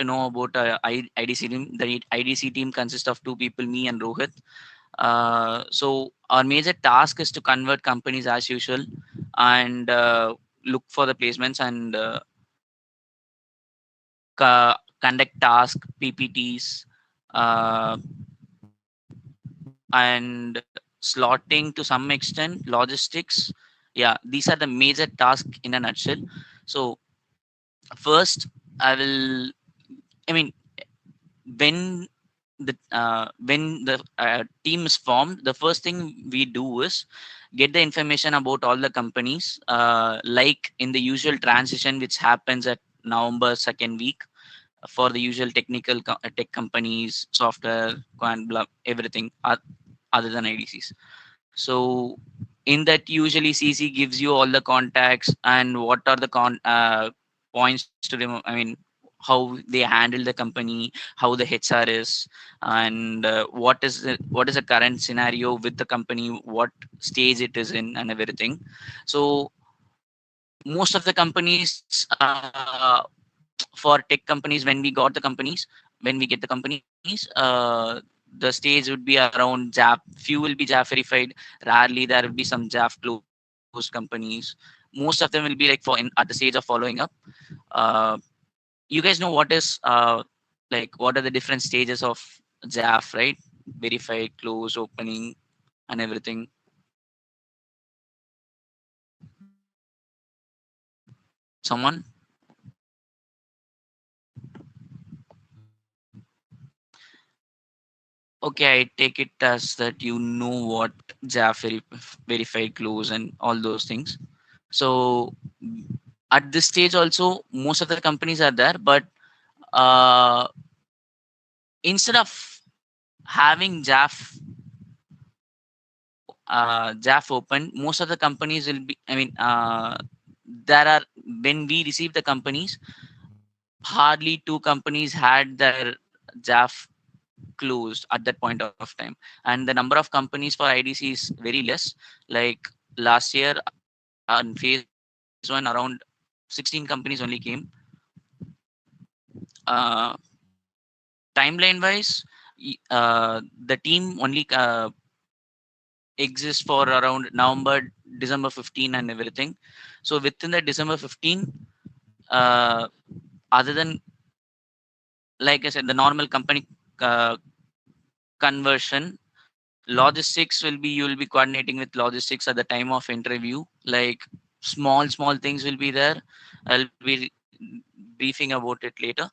to know about IDC team. The IDC team consists of two people, me and Rohit. So our major task is to convert companies as usual, and look for the placements, and conduct task PPTs, uh, and slotting to some extent, logistics. Yeah, these are the major tasks in a nutshell. So first, I will. I mean, when the team is formed, the first thing we do is get the information about all the companies, like in the usual transition which happens at November second week for the usual tech companies, software, and blah, everything other than IDCs. So in that, usually CC gives you all the contacts and what are the points to remove. I mean, how they handle the company, how the HR is, and what is the current scenario with the company, what stage it is in, and everything. So most of the companies, for tech companies, when we get the companies, the stage would be around JAF. Few will be JAF verified. Rarely there will be some JAF closed companies. Most of them will be like at the stage of following up. Uh, you guys know what is like what are the different stages of JAF, right? Verified, close, opening, and everything. Someone? Okay, I take it as that you know what JAF verified, close, and all those things. So at this stage also, most of the companies are there, but uh, instead of having JAF open, most of the companies will be. I mean, there are when we receive the companies, hardly two companies had their JAF closed at that point of time, and the number of companies for IDC is very less. Like last year on phase 1, around 16 companies only came. uh, Timeline wise, the team only exists for around November, December 15 and everything. So within the December 15, uh, other than, like I said, the normal company uh, conversion, logistics will be, you will be coordinating with logistics at the time of interview. Like small things will be there. I'll be briefing about it later.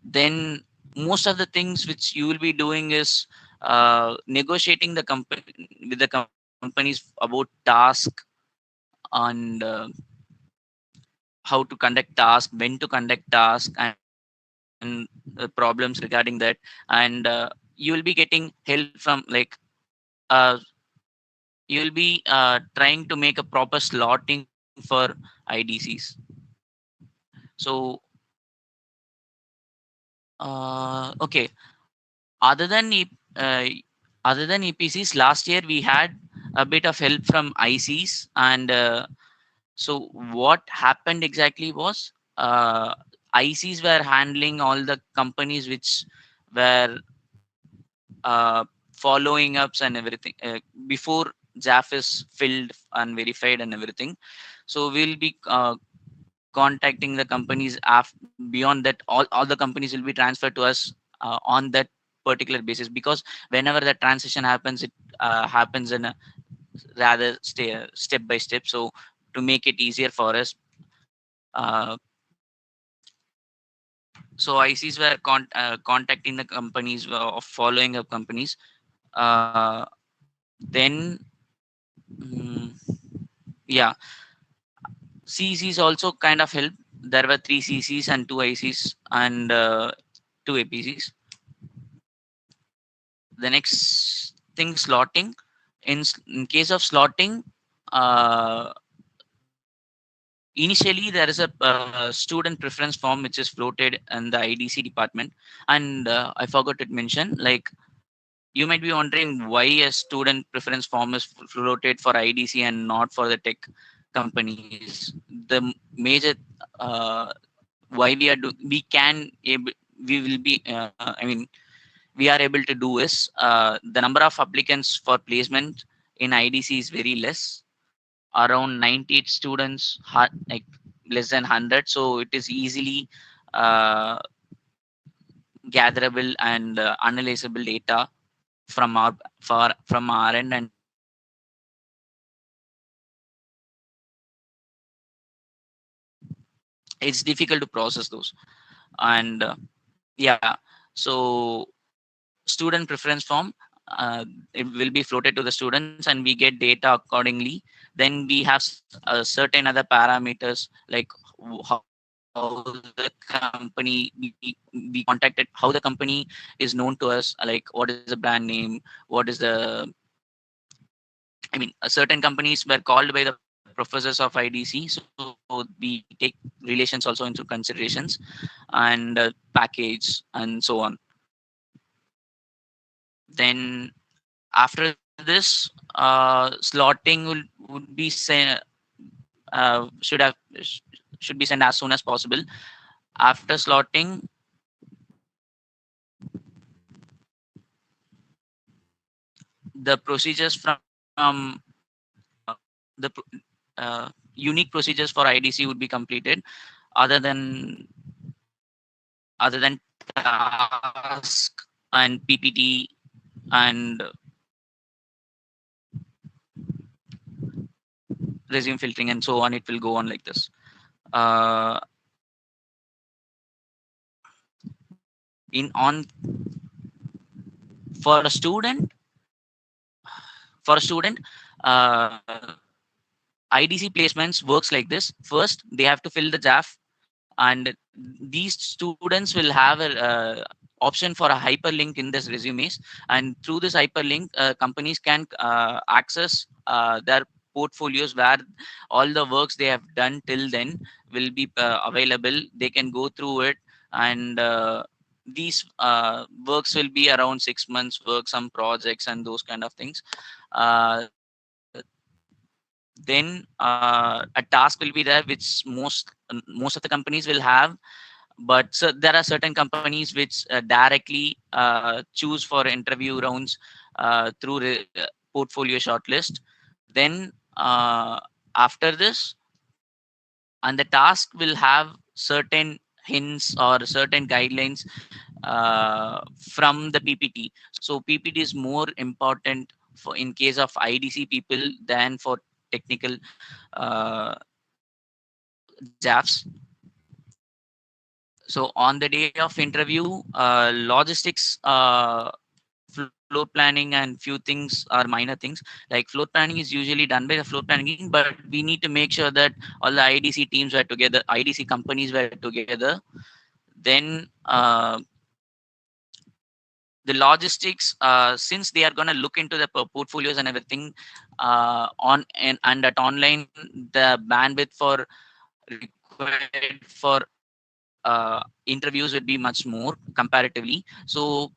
Then most of the things which you will be doing is negotiating the company with the companies about task, and how to conduct task, when to conduct task, and problems regarding that. And you will be getting help from, like, uh, you will be trying to make a proper slotting for IDCs. So okay, other than uh, other than EPCs, last year we had a bit of help from ICs, and so what happened exactly was, ICs were handling all the companies which were uh, following ups and everything before JAF is filled and verified and everything. So we'll be contacting the companies beyond that. All the companies will be transferred to us on that particular basis, because whenever that transition happens, it happens in a rather step by step. So to make it easier for us, uh, so ICs were contacting the companies, of following up companies. uh, then mm, yeah, CCs also kind of help. There were three CCs and two ICs, and two APCs. The next thing, slotting. In case of slotting, uh, initially there is a student preference form which is floated in the IDC department. And I forgot to mention, like, you might be wondering why a student preference form is floated for IDC and not for the tech companies. The major uh, why we are we can able, we will be I mean we are able to do is the number of applicants for placement in IDC is very less, around 98 students, like less than 100. So it is easily uh, gatherable and analyzable data from from our end, and it's difficult to process those. And yeah, so student preference form, it will be floated to the students and we get data accordingly. Then we have certain other parameters like how the company we contacted, how the company is known to us, like what is the brand name, what is the, I mean, certain companies were called by the professors of IDC, so we take relations also into considerations, and package and so on. Then after this, slotting would be should have should be sent as soon as possible. After slotting, the procedures from the unique procedures for IDC would be completed. Other than task and PPT and resume filtering and so on, it will go on like this. Uh, in on for a student for a student. Uh, IDC placements works like this. First, they have to fill the JAF, and these students will have a option for a hyperlink in this resumes, and through this hyperlink, companies can access their portfolios where all the works they have done till then will be available. They can go through it, and these works will be around 6 months work, some projects and those kind of things. uh, then a task will be there which most of the companies will have, but so there are certain companies which directly choose for interview rounds through portfolio shortlist. Then after this, and the task will have certain hints or certain guidelines from the PPT. So PPT is more important for in case of IDC people than for technical uh, JAFs. So on the day of interview, logistics, floor planning and few things are minor things. Like floor planning is usually done by the floor planning, but we need to make sure that all the IDC teams were together, IDC companies were together. Then the logistics, since they are going to look into the portfolios and everything and at online, the bandwidth for required for interviews would be much more comparatively. So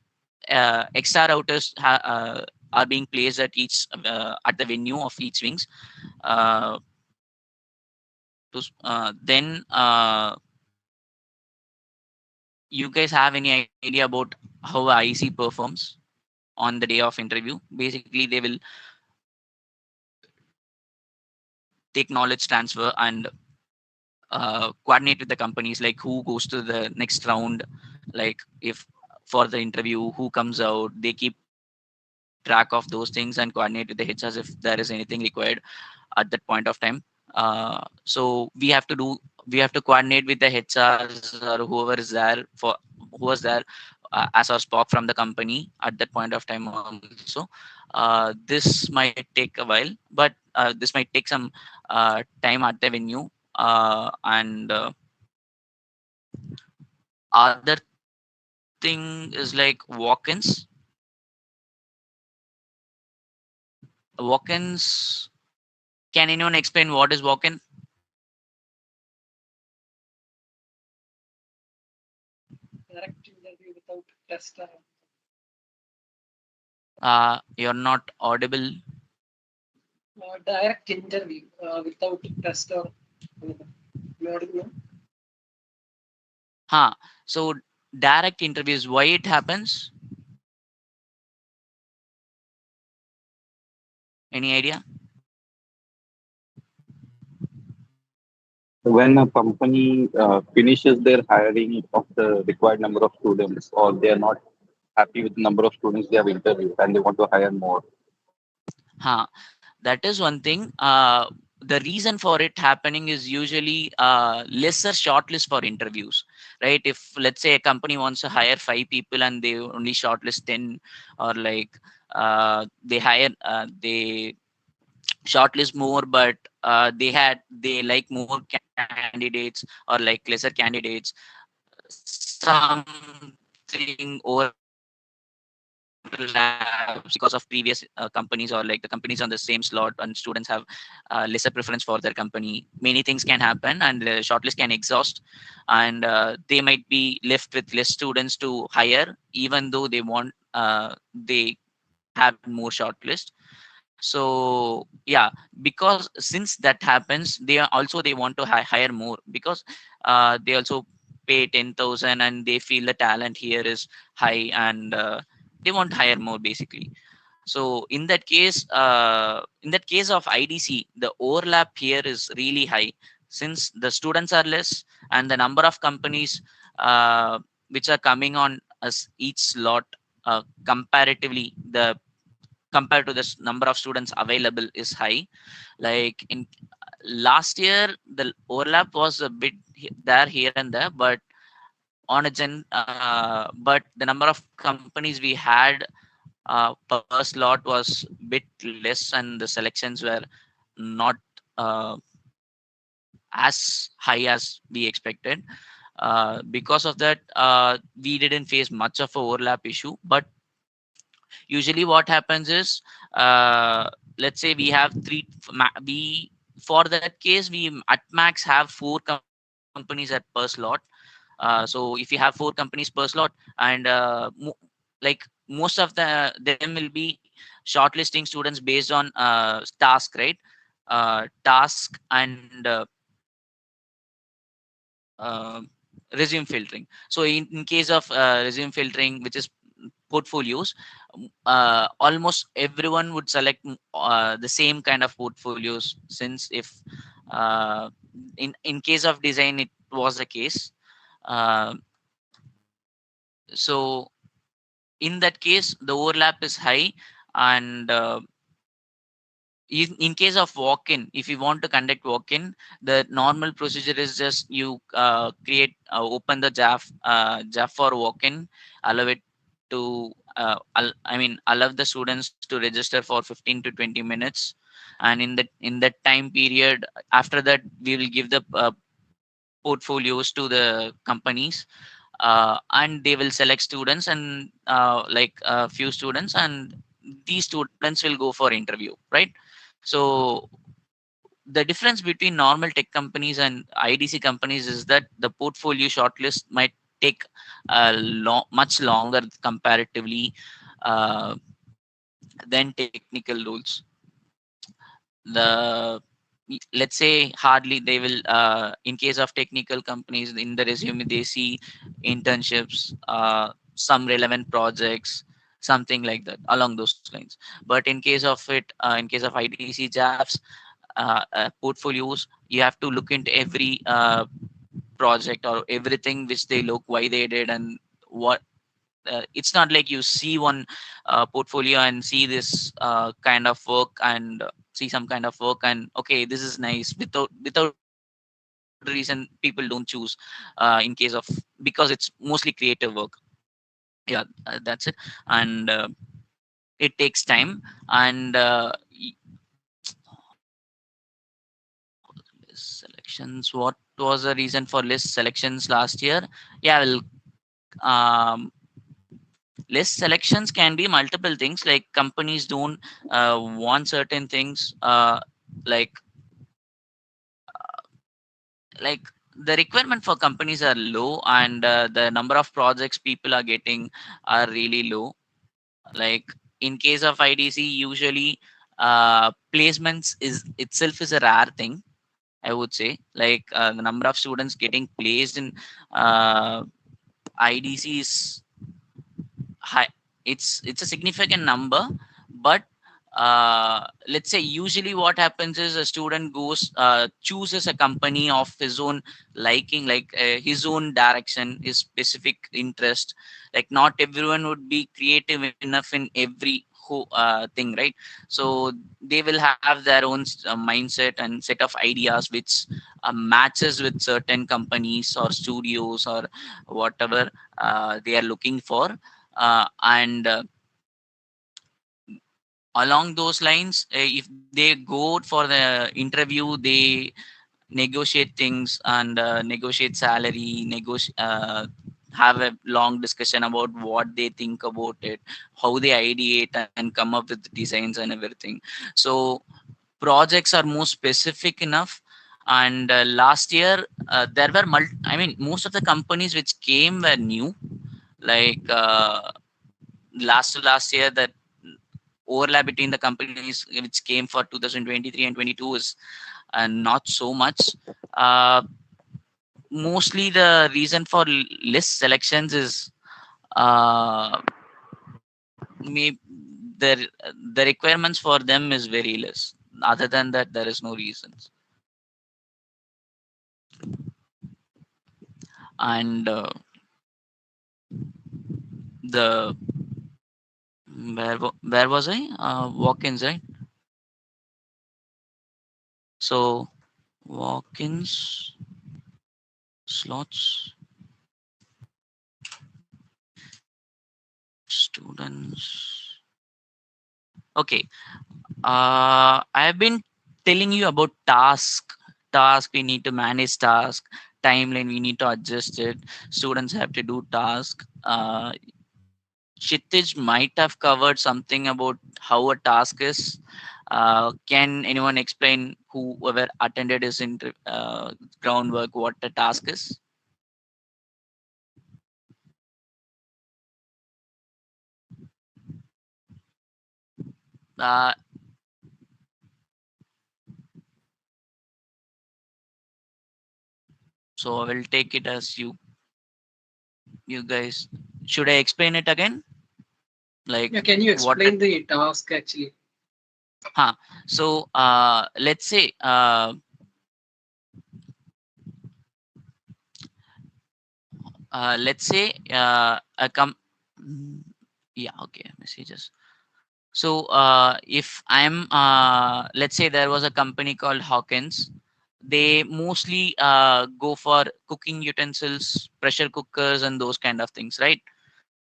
extra routers are being placed at each at the venue of each wings. Uh, then you guys have any idea about how IC performs on the day of interview? Basically, they will take knowledge transfer and coordinate with the companies, like who goes to the next round, like if for the interview who comes out, they keep track of those things and coordinate with the HRs if there is anything required at that point of time. So we have to coordinate with the HRs or whoever is there for who was there as our spok from the company at that point of time also. This might take a while, but this might take some time at the venue. And Other thing is like walk-ins. Walk-ins. Can anyone explain what is walk-in? Direct interview without test. You're not audible. Direct interview without test or anything. You audible now? Huh. So direct interviews, why it happens? Any idea? When a company finishes their hiring of the required number of students, or they are not happy with the number of students they have interviewed and they want to hire more. Huh. That is one thing. The reason for it happening is usually lesser shortlist for interviews, right? If let's say a company wants to hire 5 people and they only shortlist 10, or like they shortlist more, but they like more candidates or like lesser candidates, something overlaps because of previous companies, or like the companies on the same slot, and students have lesser preference for their company. Many things can happen, and the shortlist can exhaust, and they might be left with less students to hire, even though they had more shortlist. So yeah, because since that happens, they want to hire more, because they also pay 10,000 and they feel the talent here is high, and they want to hire more basically. So in that case of IDC, the overlap here is really high, since the students are less and the number of companies which are coming on as each slot, comparatively the compared to this number of students available is high. Like in last year, the overlap was a bit there, here and there, but but the number of companies we had per slot was bit less, and the selections were not uh, as high as we expected. Because of that, we didn't face much of a overlap issue. But usually what happens is, let's say we have we for that case, we at max have 4 companies at per slot. So if you have 4 companies per slot, and like most of them will be shortlisting students based on task, right? Task and uh, resume filtering. So in case of resume filtering, which is portfolios, almost everyone would select the same kind of portfolios, since if uh, in case of design it was the case. uh, so in that case the overlap is high. And in case of walk-in, if you want to conduct walk-in, the normal procedure is just you open the JAF for walk-in, allow it to allow the students to register for 15 to 20 minutes. And in that time period, after that we will give the portfolios to the companies, and they will select students, and like a few students, and these students will go for interview, right? So the difference between normal tech companies and IDC companies is that the portfolio shortlist might take much longer comparatively uh, than technical roles. The Let's say hardly they will, in case of technical companies, in the resume they see internships, some relevant projects, something like that along those lines. But in case of IDC JAFs, portfolios, you have to look into every project or everything which they look, why they did, and what it's not like you see one portfolio and see this kind of work, and see some kind of work, and okay, this is nice, without reason people don't choose, in case of, because it's mostly creative work. Yeah, that's it. And it takes time. And less selections, what was the reason for less selections last year? Yeah, well, um, less selections can be multiple things, like companies don't want certain things, like like the requirement for companies are low, and the number of projects people are getting are really low. Like in case of IDC, usually placements is itself is a rare thing. I would say. Like the number of students getting placed in uh, IDC is high. It's a significant number, but let's say usually what happens is a student goes chooses a company of his own liking, like his own direction, his specific interest. Like not everyone would be creative enough in every thing, right? So they will have their own mindset and set of ideas which matches with certain companies or studios or whatever they are looking for. And along those lines, if they go for the interview, they negotiate things and negotiate salary, have a long discussion about what they think about it, how they ideate and come up with designs and everything. So projects are more specific enough. And last year there were I mean, most of the companies which came were new. Like last to last year, that overlap between the companies which came for 2023 and 22 is not so much. Uh, Mostly the reason for less selections is uh, maybe the requirements for them is very less. Other than that, there is no reasons. And the where was I? Walk-ins, right? So walk-ins, slots, students. Okay. I've been telling you about task. We need to manage task. Timeline, we need to adjust it. Students have to do task. Kshitij might have covered something about how a task is. Can anyone explain, whoever attended his groundwork, what a task is? Uh, so I will take it as you guys. Should I explain it again? Like Yeah, can you what explain the task actually? huh. So let's say let's say a Mm, yeah, okay, messages. So if I'm let's say there was a company called Hawkins. They mostly go for cooking utensils, pressure cookers and those kind of things, right?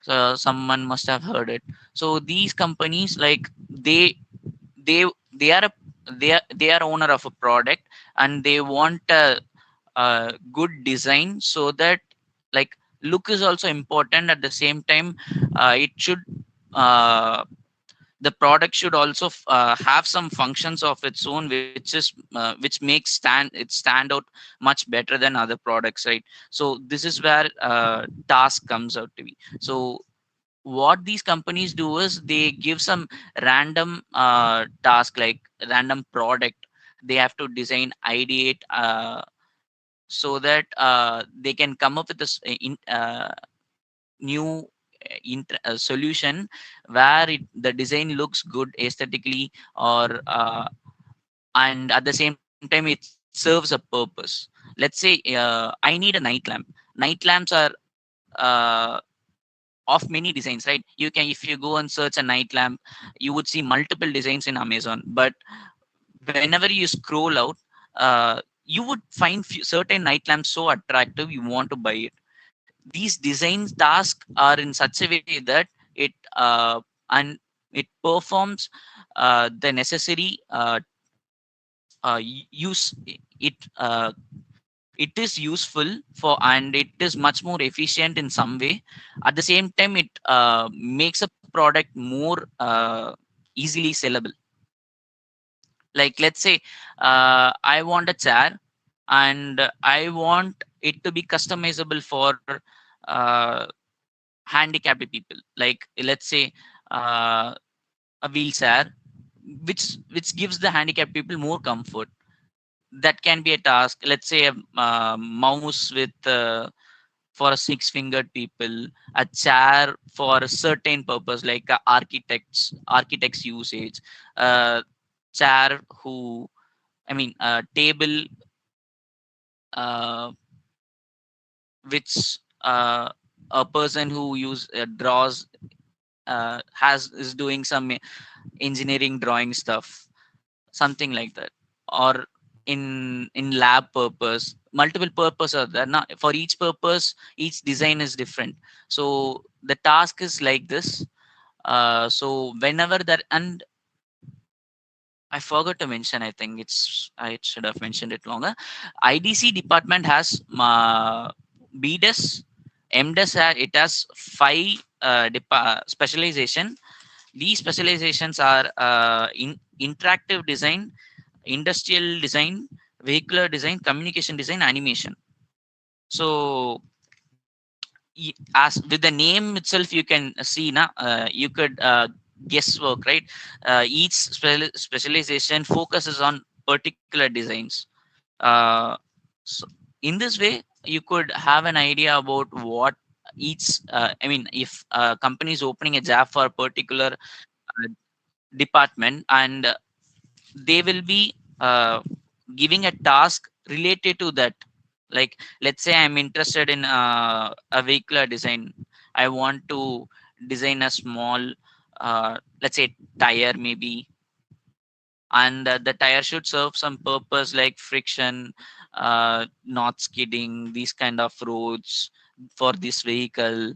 So someone must have heard it. So these companies, like they are they are owner of a product, and they want a good design, so that, like, look is also important. At the same time, it should the product should also have some functions of its own, which makes it stand out much better than other products, right? So this is where task comes out to be. So what these companies do is they give some random task, like random product. They have to design, ideate, so that they can come up with this new solution where the design looks good aesthetically, or and at the same time it serves a purpose. Let's say I need a night lamp. Night lamps are uh, of many designs, right? You can, if you go and search a night lamp, you would see multiple designs in Amazon. But whenever you scroll out, you would find certain night lamps so attractive you want to buy it. These design tasks are in such a way that it and it performs the necessary use. It is useful for, and it is much more efficient in some way. At the same time, it makes a product more easily sellable. Like, let's say I want a chair, and I want it to be customizable for uh, handicapped people. Like, let's say a wheelchair which gives the handicapped people more comfort. that can be a task. Let's say a mouse with for a six fingered people, a chair for a certain purpose like architects usage, chair who, I mean, table uh, which a person who use draws has is doing some engineering drawing stuff, something like that. Or in lab purpose, multiple purpose are there. Not for each purpose, each design is different. So the task is like this. So whenever that, and I forgot to mention, I think I should have mentioned it longer. IDC department has BDES, MDES, it has five specialization. These specializations are in interactive design, industrial design, vehicular design, communication design, animation. So as with the name itself you can see na, you could guesswork, right? Each specialization focuses on particular designs. uh, so in this way you could have an idea about what each I mean, if a company is opening a job for a particular uh, department, and they will be giving a task related to that. Like, let's say I'm interested in a vehicular design. I want to design a small, let's say, tire maybe, and the tire should serve some purpose like friction, not skidding, these kind of roads for this vehicle.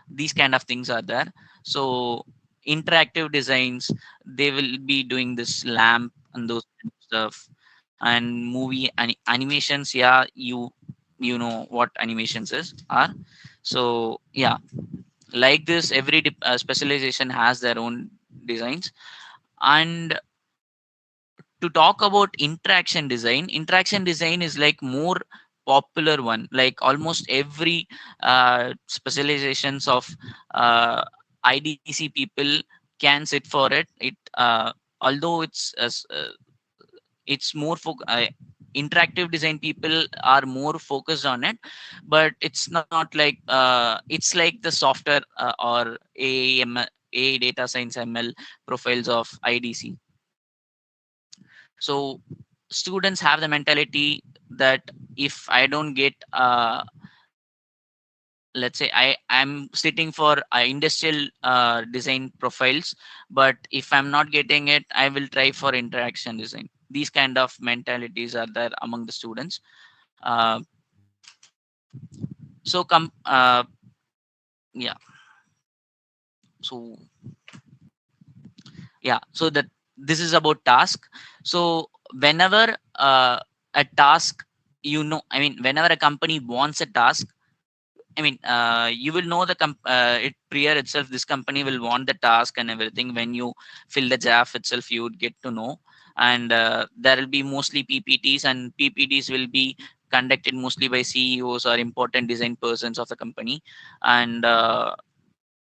These kind of things are there. So interactive designs, they will be doing this lamp and those kind of stuff. And animations, yeah, you know what animations is are. So yeah, like this every specialization has their own designs. And to talk about interaction design is like more popular one. Like almost every specializations of uh, IDC people can sit for it. Although it's more interactive design people are more focused on it, but it's not like it's like the software or a data science ML profiles of IDC. So students have the mentality that if I don't get let's say I'm sitting for industrial design profiles, but if I'm not getting it, I will try for interaction design. These kind of mentalities are there among the students. uh, so come yeah so yeah, so that this is about task. So whenever a task, I mean, whenever a company wants a task, I mean, you will know it prior itself. This company will want the task and everything. When you fill the job itself, you would get to know. And there will be mostly PPTs, and PPTs will be conducted mostly by CEOs or important design persons of the company. And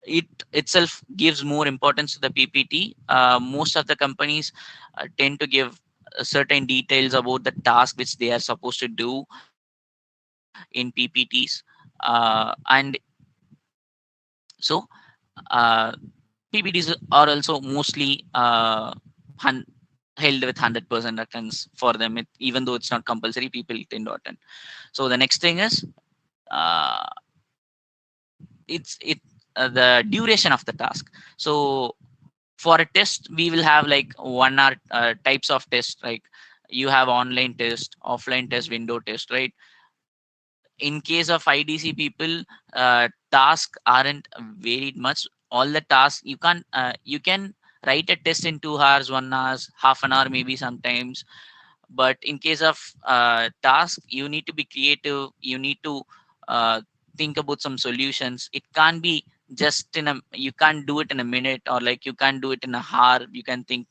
it itself gives more importance to the PPT. Most of the companies tend to give certain details about the task which they are supposed to do in PPTs. And so uh, PPTs are also mostly hun- held with 100% attendance for them. Even though it's not compulsory, people tend to attend. So the next thing is uh, it's it the duration of the task. So for a test, we will have like 1 hour types of test. Like you have online test, offline test, window test, right? In case of IDC people, tasks aren't varied much. All the tasks you can write a test in 2 hours, 1 hours, half an hour, maybe sometimes. But in case of task, you need to be creative. You need to uh, think about some solutions. It can't be just you can't do it in a minute, or like you can't do it in a hour. You can think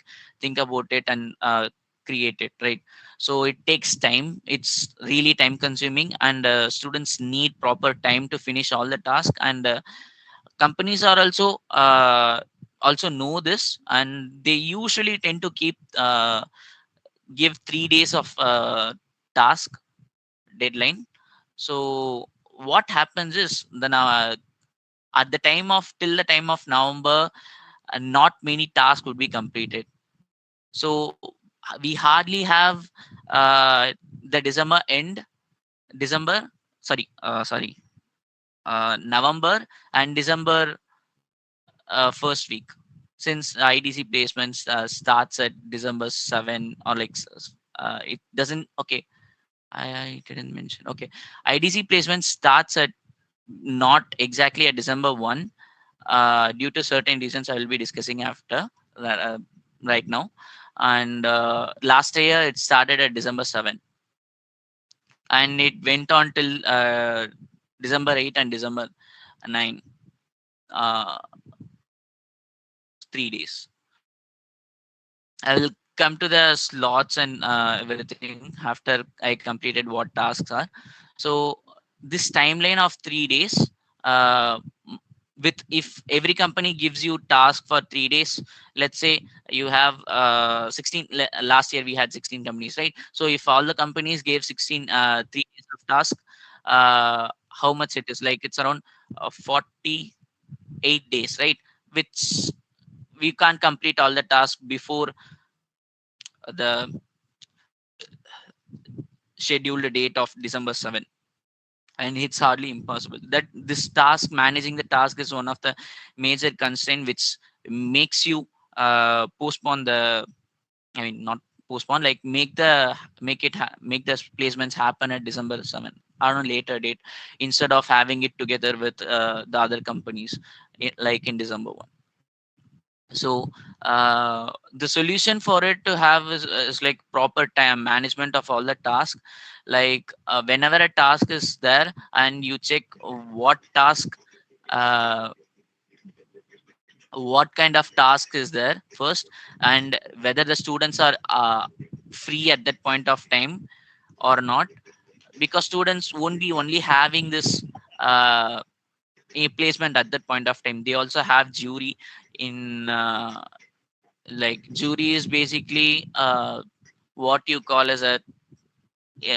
about it and create it, right? So it takes time. It's really time consuming, and students need proper time to finish all the tasks. And companies are also know this, and they usually tend to keep give 3 days of task deadline. So what happens is then at the time of till the time of November, not many tasks would be completed. So we hardly have the December end, December, sorry, November and December first week, since IDC placements starts at December 7, or like it doesn't. Okay, I didn't mention. Okay, IDC placement starts at not exactly at December 1, due to certain reasons I will be discussing after that, right now. And last year it started at December 7, and it went on till December 8 and December 9, uh, 3 days. I will come to the slots and everything after I completed what tasks are. So this timeline of 3 days, uh, with if every company gives you task for 3 days, let's say you have 16, last year we had 16 companies, right? So if all the companies gave 16 3 days of task, how much it is, like it's around 48 days, right? Which we can't complete all the tasks before the scheduled date of December 7, and it's hardly impossible. That this task, managing the task, is one of the major constraint which makes you postpone the, I mean, not postpone, like make the placements happen at December 7 or a later date, instead of having it together with the other companies, like in December 1. So the solution for it to have is like proper time management of all the tasks. Like whenever a task is there, and you check what task, uh, what kind of task is there first, and whether the students are free at that point of time or not, because students won't be only having this uh, a placement at that point of time. They also have jury in, like jury is basically what you call as a,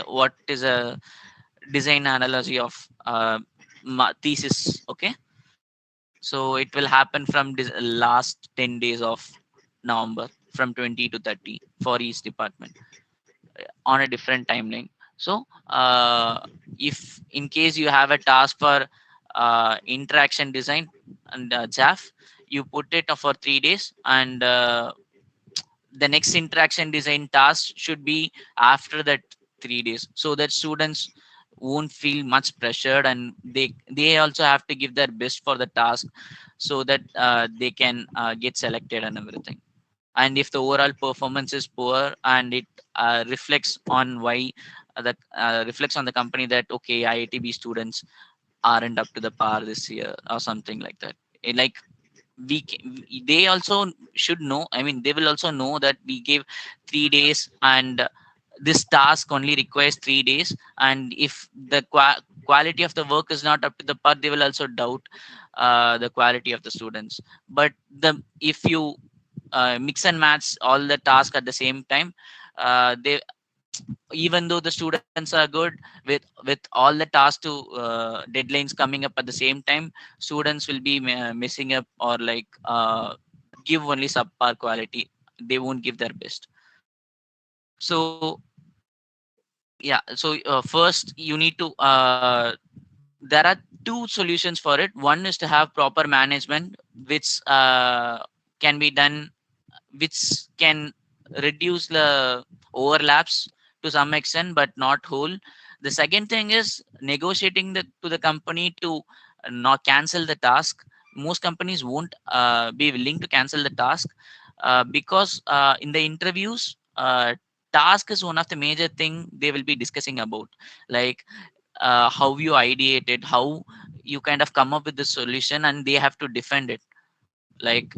what is a design analogy of thesis. Okay, so it will happen from this last 10 days of November, from 20 to 30 for each department, on a different timeline. So if in case you have a task for interaction design and JAF, you put it for 3 days, and the next interaction design task should be after that 3 days, so that students won't feel much pressured, and they also have to give their best for the task, so that they can get selected and everything. And if the overall performance is poor, and it reflects on why that reflects on the company, that okay, IITB students aren't up to the par this year or something like that. Like they also should know, I mean, they will also know that we gave 3 days, and this task only requires 3 days, and if the quality of the work is not up to the par, they will also doubt the quality of the students. But the if you mix and match all the tasks at the same time, they, even though the students are good, with all the tasks to deadlines coming up at the same time, students will be messing up, or like give only subpar quality. They won't give their best. So yeah, so first you need to there are two solutions for it. One is to have proper management, which can be done, which can reduce the overlaps to some extent, but not whole. The second thing is negotiating to the company to not cancel the task. Most companies won't be willing to cancel the task, because in the interviews, task is one of the major thing they will be discussing about, like how you ideated, how you kind of come up with the solution, and they have to defend it, like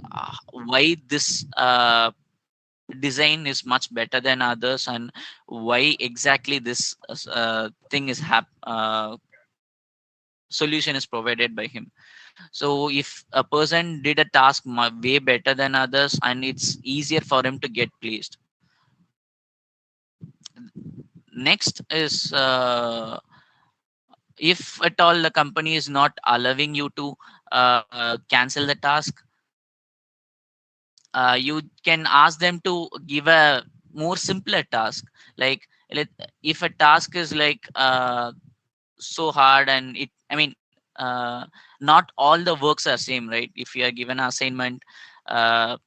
why this design is much better than others, and why exactly this thing is solution is provided by him. So if a person did a task way better than others, and it's easier for him to get placed. Next is, if at all the company is not allowing you to cancel the task, you can ask them to give a more simpler task. Like, if a task is like so hard, and it, I mean, not all the works are same, right? If you are given an assignment, uh,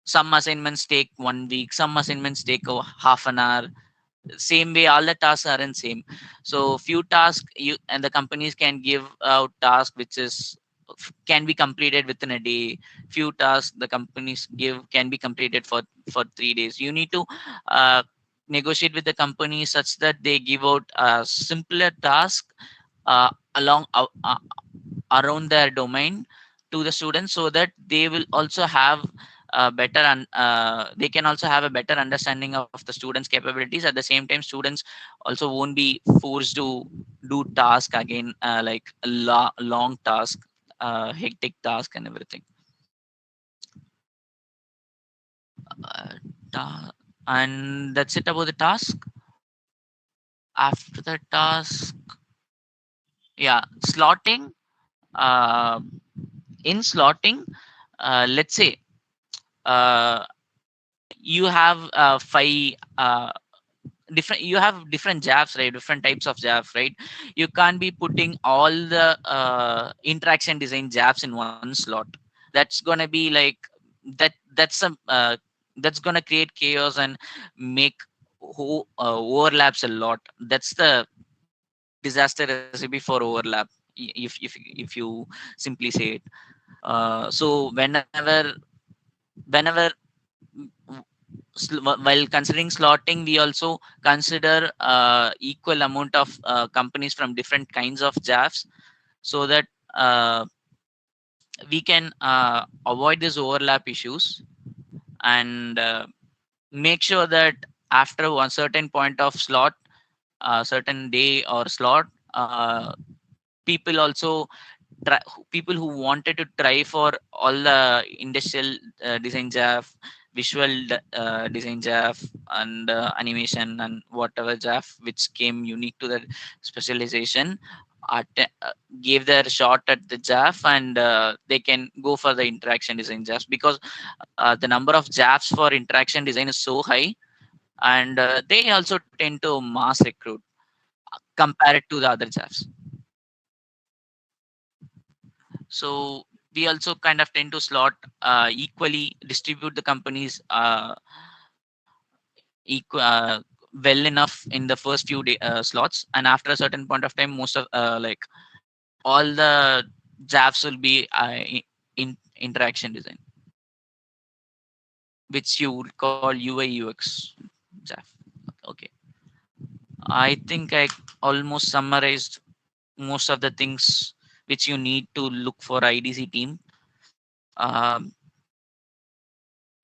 some assignments take 1 week, some assignments take a half an hour. Same way, all the tasks aren't same. So few tasks you and the companies can give out task which is can be completed within a day. Few tasks the companies give can be completed for 3 days. You need to uh, negotiate with the company such that they give out a simpler task along around their domain to the students, so that they will also have they can also have a better understanding of the students capabilities. At the same time, students also won't be forced to do task again, like a long task, hectic task and everything. uh, ta- and that's it about the task. After the task, yeah, slotting. uh, in slotting, let's say, uh, you have five different you have different jabs, right? Different types of jabs, right? You can't be putting all the interaction design jabs in one slot. That's gonna be like that's gonna create chaos and make overlaps a lot. That's the disaster recipe for overlap, if you simply say it. So whenever while considering slotting, we also consider equal amount of companies from different kinds of jafs, so that uh, we can avoid these overlap issues, and make sure that after one certain point of slot, certain day or slot, people also try, people who wanted to try for all the industrial design jaf, visual design jaf, and animation and whatever jaf which came unique to the specialization, gave their shot at the jaf, and they can go for the interaction design jafs, because the number of jafs for interaction design is so high, and they also tend to mass recruit compared to the other jafs. So we also kind of tend to slot equally, distribute the companies well enough in the first few slots, and after a certain point of time, most of like all the jabs will be interaction design, which you would call UI UX jab. Okay, I think I almost summarized most of the things which you need to look for IDC team. Um,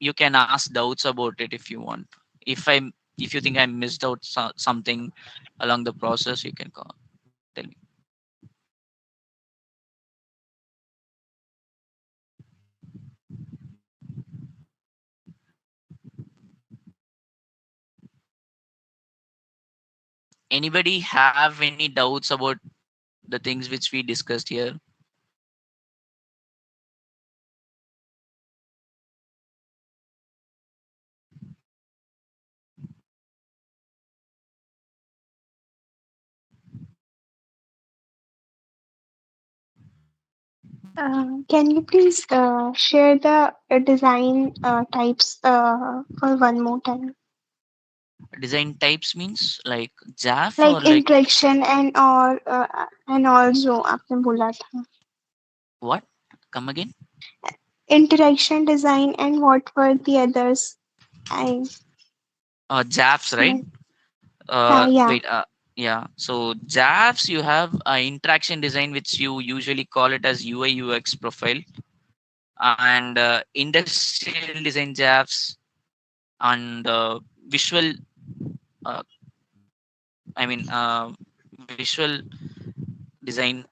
you can ask doubts about it if you want. If you think I missed out something along the process, you can tell me. Anybody have any doubts about the things which we discussed here? Can you please share the design types for one more time? Design types means like JAF or Like like interaction and all जो आपने बोला था. what? Come again? Interaction design and what were the others? I JAFs, right? yeah. Wait. Yeah. So JAFs, you have interaction design, which you usually call it as UI UX profile, and industrial design JAFs, and visual. Uh, I mean, visual design.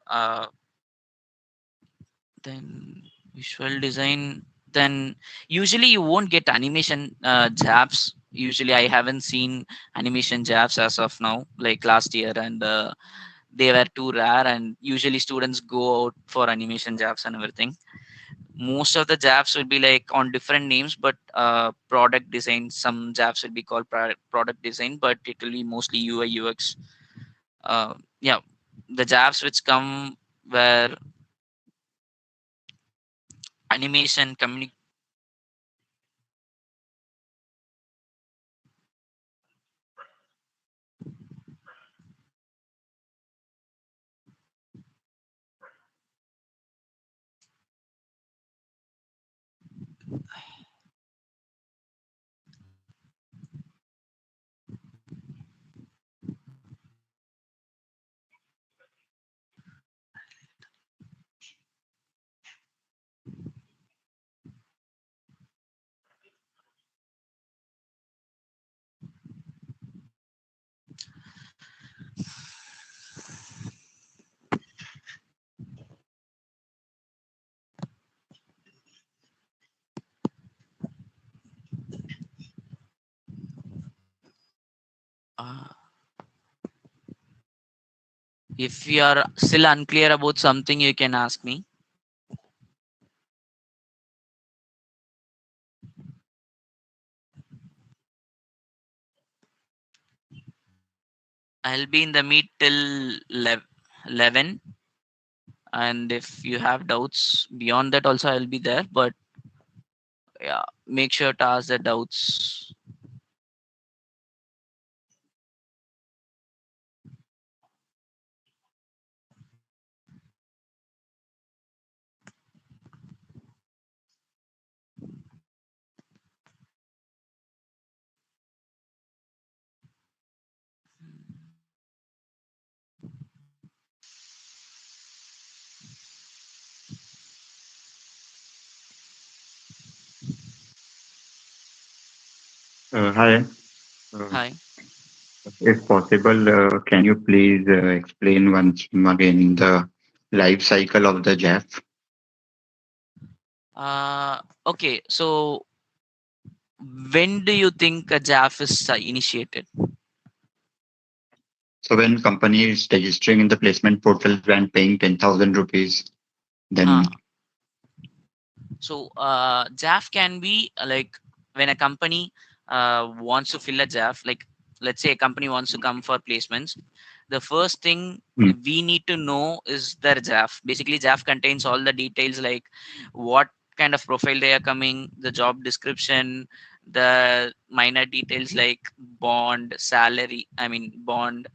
Then visual design. Then usually you won't get animation jabs. Usually I haven't seen animation jabs as of now, like last year, and they were too rare. And usually students go out for animation jabs and everything. Most of the jabs will be like on different names, but product design. Some jabs will be called product design, but it will be mostly UI UX. Yeah, the jabs which come where animation communication. Uh, if you are still unclear about something, you can ask me. I'll be in the meet till 11, and if you have doubts beyond that also I'll be there, but yeah, make sure to ask the doubts. Hi. Uh, Hi. if possible, can you please explain once again the life cycle of the JAF? Okay, so when do you think a JAF is initiated? So when company is registering in the placement portal and paying 10,000 rupees, then uh, so JAF can be like when a company wants to fill a JAF, like let's say a company wants to come for placements. The first thing mm, we need to know is their JAF. Basically, JAF contains all the details like what kind of profile they are coming, the job description, the minor details like bond, salary, I mean, bond,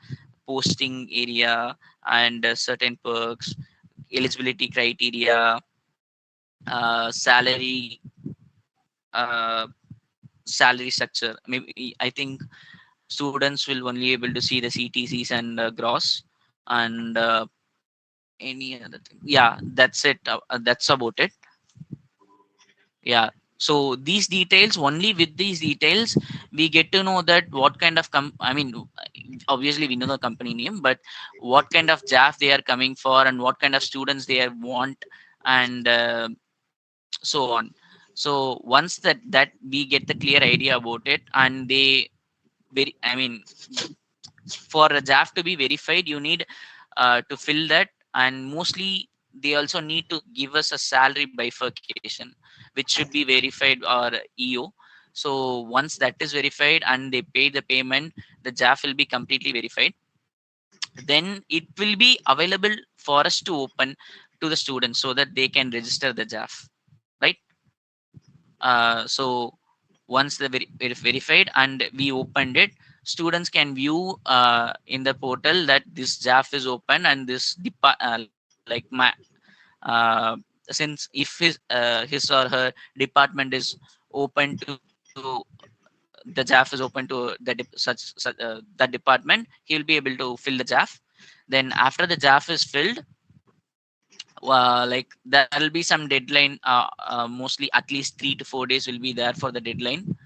posting area, and certain perks, eligibility criteria, salary, uh, salary structure. Maybe I think students will only able to see the CTCs and gross, and any other thing. Yeah, that's it. That's about it. Yeah. So these details, only with these details we get to know that what kind of I mean, obviously we know the company name, but what kind of JAF they are coming for and what kind of students they want, and so on. So once that we get the clear idea about it, and they very, I mean, for a JAF to be verified you need to fill that, and mostly they also need to give us a salary bifurcation which should be verified or EO. So once that is verified and they pay the payment, the JAF will be completely verified. Then it will be available for us to open to the students so that they can register the JAF, right? So once the verified and we opened it, students can view in the portal that this JAF is open, and this like my uh, since if his or her department is open to the JAF is open to that department, he will be able to fill the JAF. Then after the JAF is filled, like there will be some deadline, mostly at least 3 to 4 days will be there for the deadline.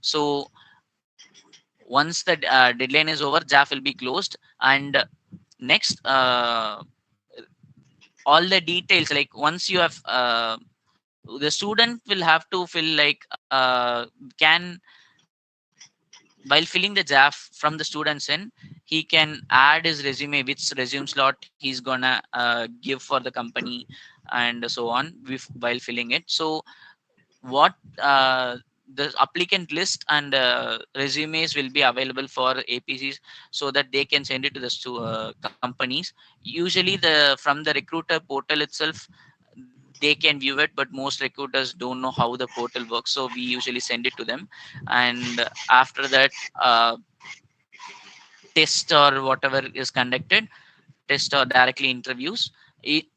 So once the deadline is over, JAF will be closed, and next all the details, like once you have The student will have to fill like can while filling the JAF from the students in, he can add his resume, which resume slot he's gonna give for the company, and so on while filling it. So what the applicant list and resumes will be available for APCs, so that they can send it to the companies. Usually from the recruiter portal itself, they can view it, but most recruiters don't know how the portal works, so we usually send it to them. And after that, uh, test or whatever is conducted, test or directly interviews.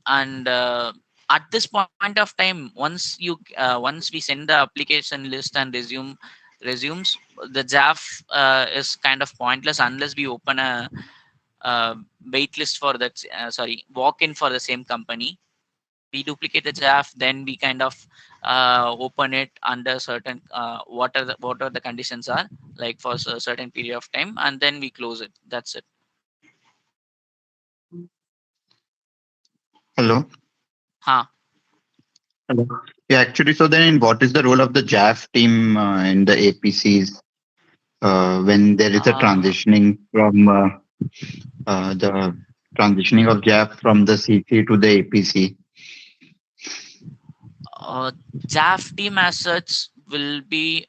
And at this point of time, once we send the application list and resumes, the JAF is kind of pointless unless we open a wait list for that, sorry, walk in for the same company. We duplicate the JAF, then we kind of open it under certain what are the conditions are, like for a certain period of time, and then we close it. That's it. Hello. Huh. Hello. Yeah, actually, so then what is the role of the JAF team in the APCs when there is a uh, the transitioning of JAF from the CC to the APC? uh, JAF team as such will be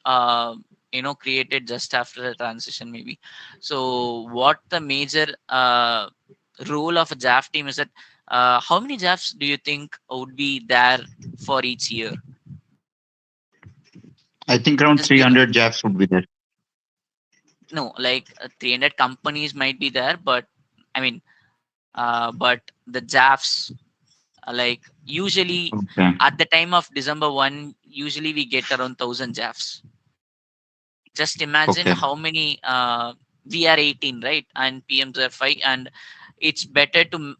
created just after the transition maybe. So what the major role of a JAF team is that, how many JAFs do you think would be there for each year? I think around Just give 300 JAFs would be there. no, like 300 companies might be there, but I mean, but the JAFs, like usually Okay. at the time of December 1, usually we get around 1,000 JAFs. Just imagine Okay. how many we are 18, right, and PMs are 5, and it's better to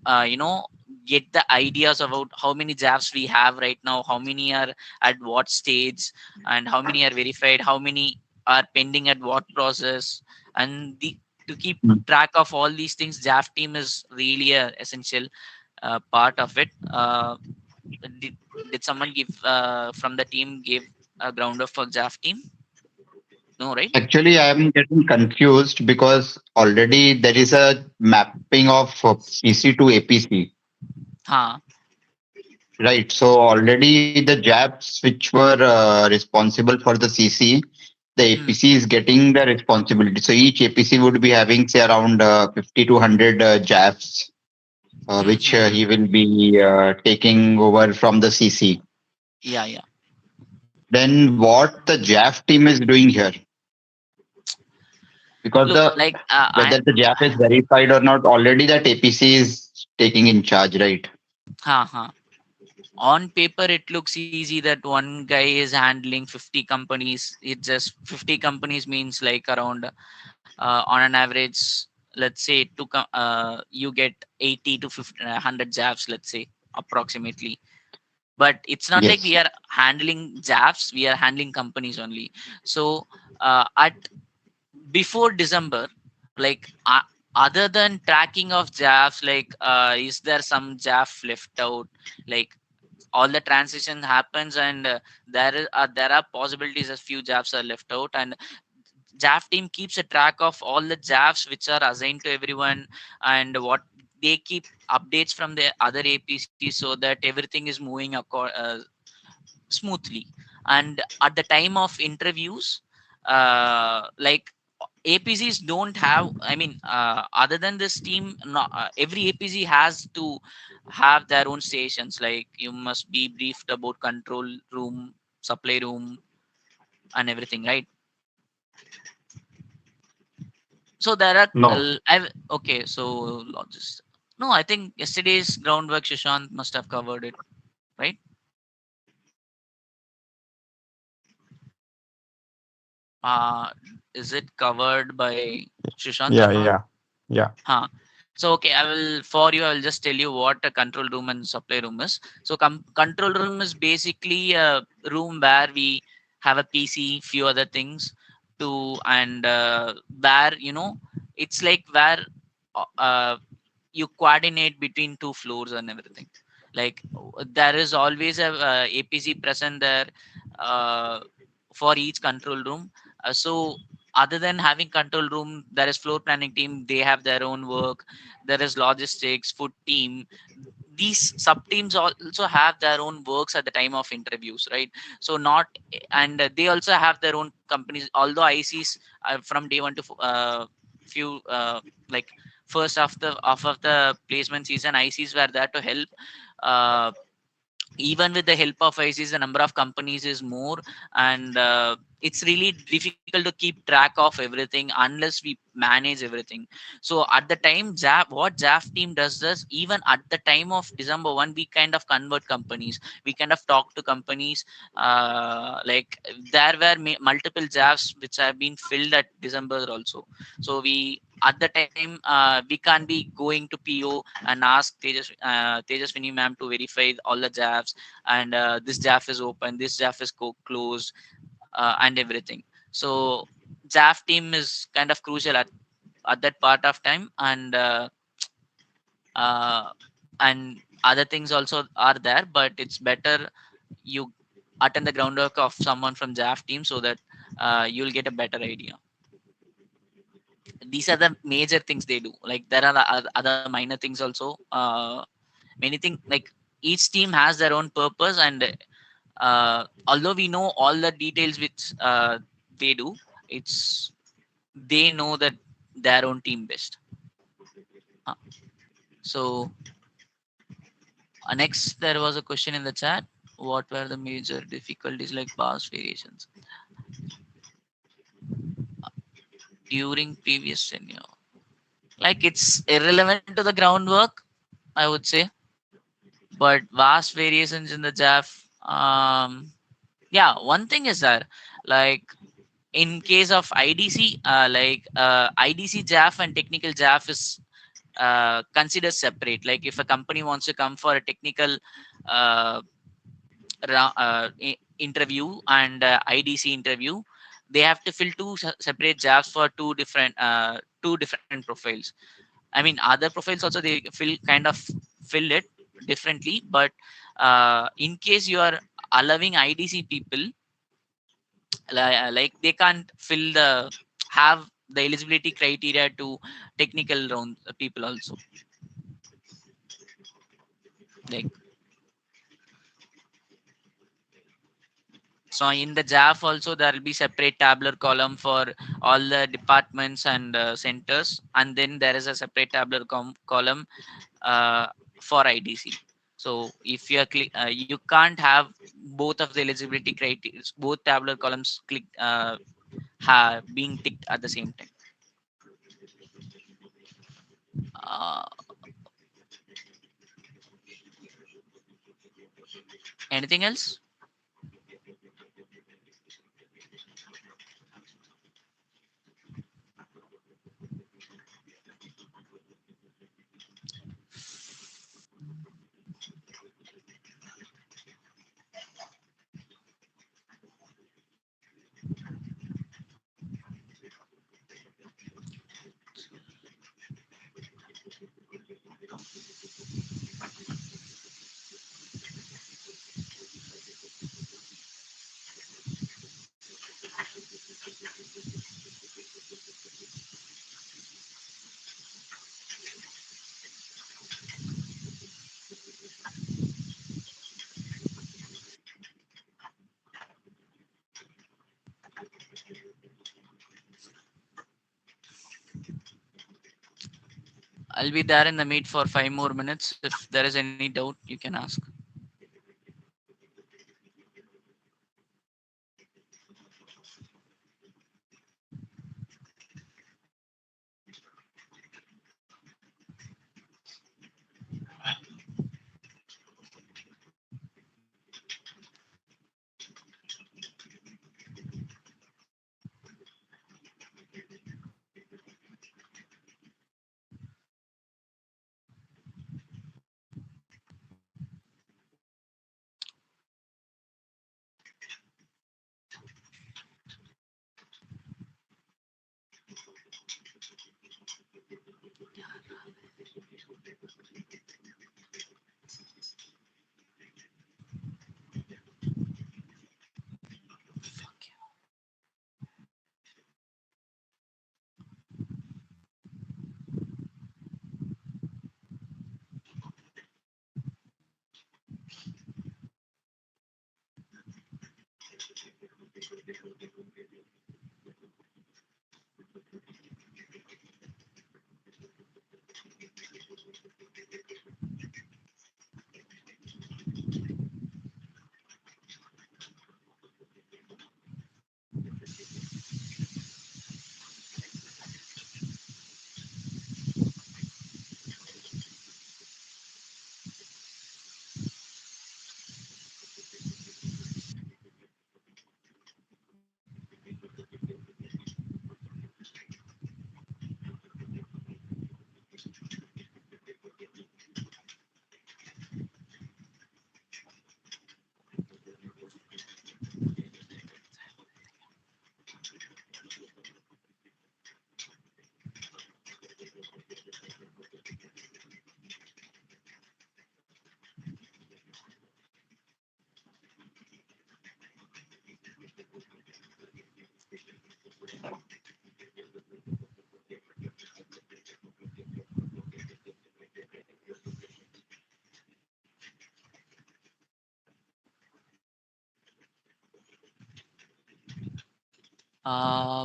get the ideas about how many jobs we have right now, how many are at what stage, and how many are verified, how many are pending at what process. And to keep Mm. track of all these things, JAF team is really a essential part of it. Did, did someone give from the team give a ground up for JAF team? No, right? Actually, I am getting confused because already there is a mapping of CC to APC, Huh. right? So already the JAPs which were responsible for the CC, the Hmm. APC is getting the responsibility. So each APC would be having say around 50 to 100 JAPs, Hmm. which Hmm. he will be taking over from the CC. Yeah, yeah. Then what the JAF team is doing here? Because Look, the like whether the JAP is verified or not, already that APC is taking in charge, right? huh. On paper, it looks easy that one guy is handling 50 companies. It just 50 companies means like around, on an average, let's say you get 80 to 50, 100 jabs, let's say, approximately. But it's not like Yes. we are handling jabs; we are handling companies only. So at before December, like other than tracking of jabs, like is there some jab left out? Like all the transition happens, and there are possibilities a few jabs are left out, and JAF team keeps a track of all the jabs which are assigned to everyone, and what they keep updates from the other APCs, so that everything is moving smoothly. And at the time of interviews, like APCs don't have, I mean, other than this team, no, every APC has to have their own stations. Like you must be briefed about control room, supply room, and everything, right? So there are, No. okay, so just, no, I think yesterday's groundwork, Shishant must have covered it, right? Uh, is it covered by Shishant or Yeah, not? yeah, yeah. Huh. So okay, for you, I will just tell you what a control room and supply room is. So control room is basically a room where we have a PC, few other things to, and where it's like where uh, you coordinate between two floors and everything. Like there is always a APC present there uh, for each control room. So other than having control room, there is floor planning team, they have their own work. There is logistics, food team. These sub teams also have their own works at the time of interviews, right? So not, and they also have their own companies, although ICs from day one to few like first of the placement season, ICs were there to help. uh, Even with the help of ICs, the number of companies is more, and it's really difficult to keep track of everything unless we manage everything. So at the time, what JAF team does is, even at the time of December 1, we kind of convert companies. We kind of talk to companies. Like there were multiple JAFs which have been filled at December also. So we at the time we can't be going to PO and ask Tejaswini ma'am to verify all the JAFs, and this JAF is open, this JAF is closed, and everything. So JAF team is kind of crucial at that part of time, uh, and other things also are there, but it's better you attend the groundwork of someone from JAF team so that you'll get a better idea. These are the major things they do. Like there are other minor things also. Many things, like each team has their own purpose, and although we know all the details which they do, it's they know that their own team best. uh, so next, there was a question in the chat: what were the major difficulties like past variations during previous tenure? Like it's irrelevant to the groundwork, I would say, but vast variations in the JAF. Yeah, one thing is that, like in case of IDC, IDC JAF and technical JAF is considered separate. Like if a company wants to come for a technical uh, interview and IDC interview, they have to fill two separate JAFs for two different profiles. I mean, other profiles also they fill it differently, but in case you are allowing IDC people, like they can't fill the have the eligibility criteria to technical round people also. Like so in the JAF also there will be separate tabular column for all the departments and centers, and then there is a separate tabular column uh, for IDC. So if you are you can't have both of the eligibility criteria, both tabular columns being ticked at the same time. Uh, Anything else? I'll be there in the meet for 5 more minutes. If there is any doubt, you can ask.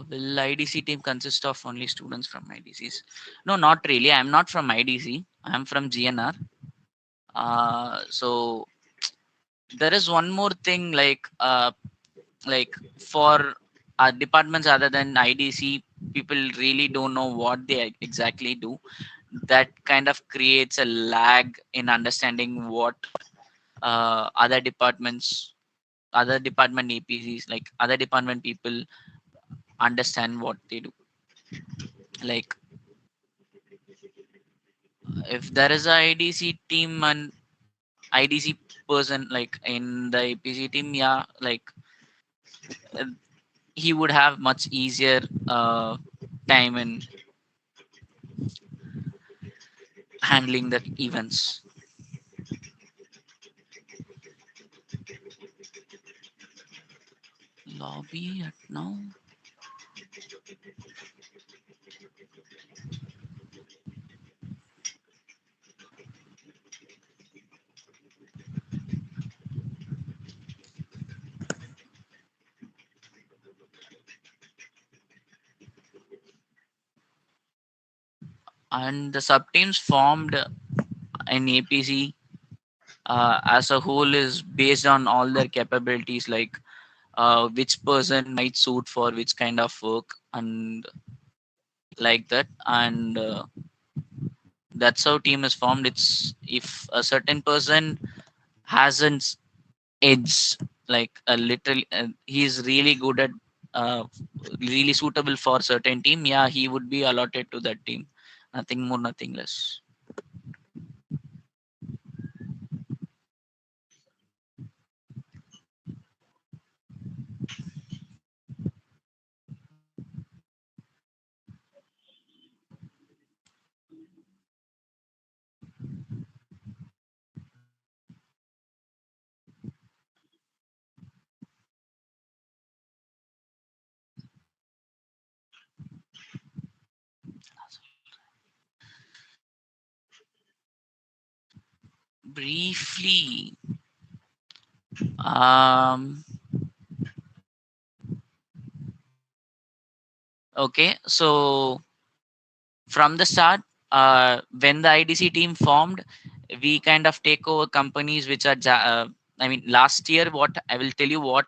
Will IDC team consist of only students from IDCs? No, not really. I'm not from IDC. I'm from GNR. So there is one more thing, like for departments other than IDC, people really don't know what they exactly do. That kind of creates a lag in understanding what other departments, other department APCs, like other department people understand what they do. Like if there is a IDC team and IDC person like in the APC team, yeah, like uh, he would have much easier time in handling the events. Lobby at now. And the sub teams formed in APC as a whole is based on all their capabilities, like which person might suit for which kind of work and like that. And that's how team is formed. It's if a certain person has an edge, like a little, he's really good at, uh, really suitable for certain team, yeah, he would be allotted to that team. Nothing more, nothing less. Briefly, um okay, so from the start, when the IDC team formed, we kind of take over companies which are I mean, last year, what I will tell you, what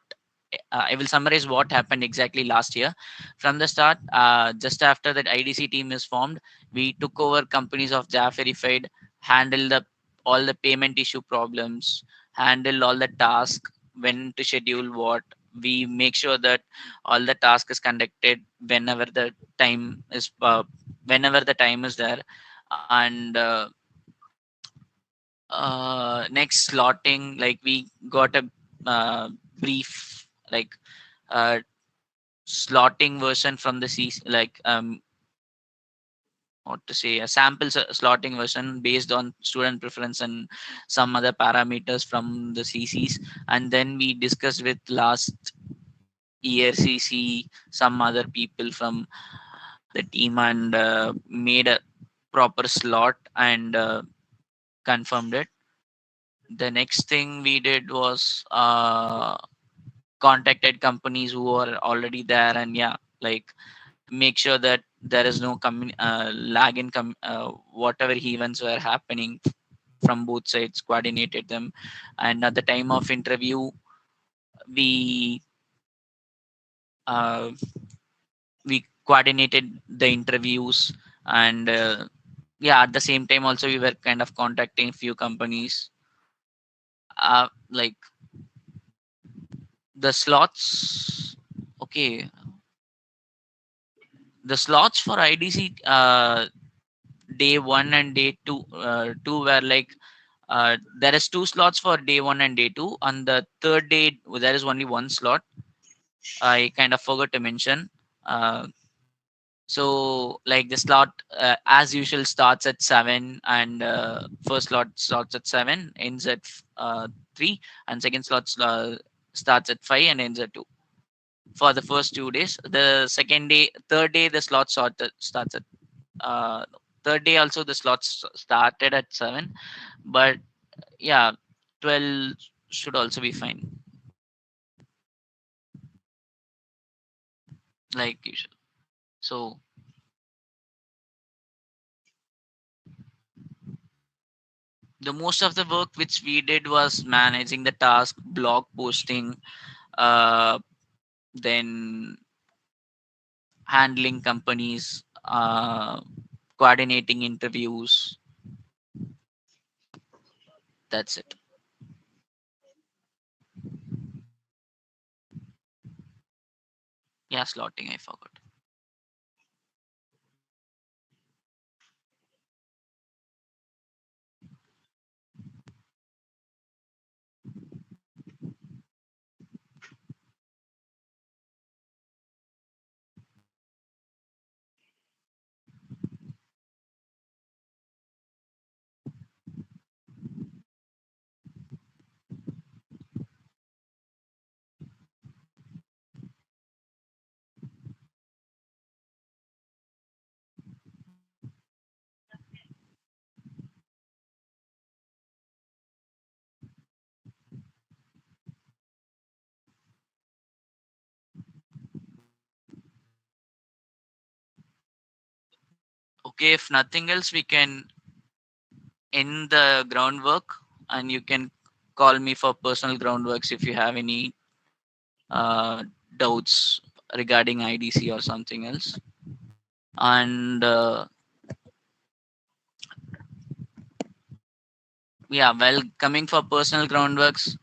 I will summarize what happened exactly last year. From the start, just after that IDC team is formed, we took over companies of JAF Verified, handle the all the payment issue problems, handle all the task, when to schedule what. We make sure that all the task is conducted whenever the time is there, and next slotting, like we got a brief, like uh, slotting version from the C, like what to say, a sample slotting version based on student preference and some other parameters from the CCs. And then we discussed with last year CC, some other people from the team, and made a proper slot and confirmed it. The next thing we did was contacted companies who are already there, and yeah, like make sure that there is no lag in whatever events were happening from both sides, coordinated them. And at the time of interview, we uh, we coordinated the interviews. And yeah, at the same time also we were kind of contacting few companies. Like the slots, okay, the slots for IDC, day one and day two, two were like, there is two slots for day one and day two. On the third day there is only one slot. I kind of forgot to mention. uh, so like the slot, as usual, starts at 7, and first slot starts at 7, ends at 3, and second slot starts at 5 and ends at 2 for the first 2 days. The second day, third day, the slot starts at uh, third day also the slots started at 7, but yeah, 12 should also be fine, like usual. So the most of the work which we did was managing the task, blog posting, uh, then handling companies, coordinating interviews. That's it. Yeah, slotting, I forgot. Okay, if nothing else, we can end the groundwork, and you can call me for personal groundworks if you have any uh, doubts regarding IDC or something else. And yeah, well, coming for personal groundworks,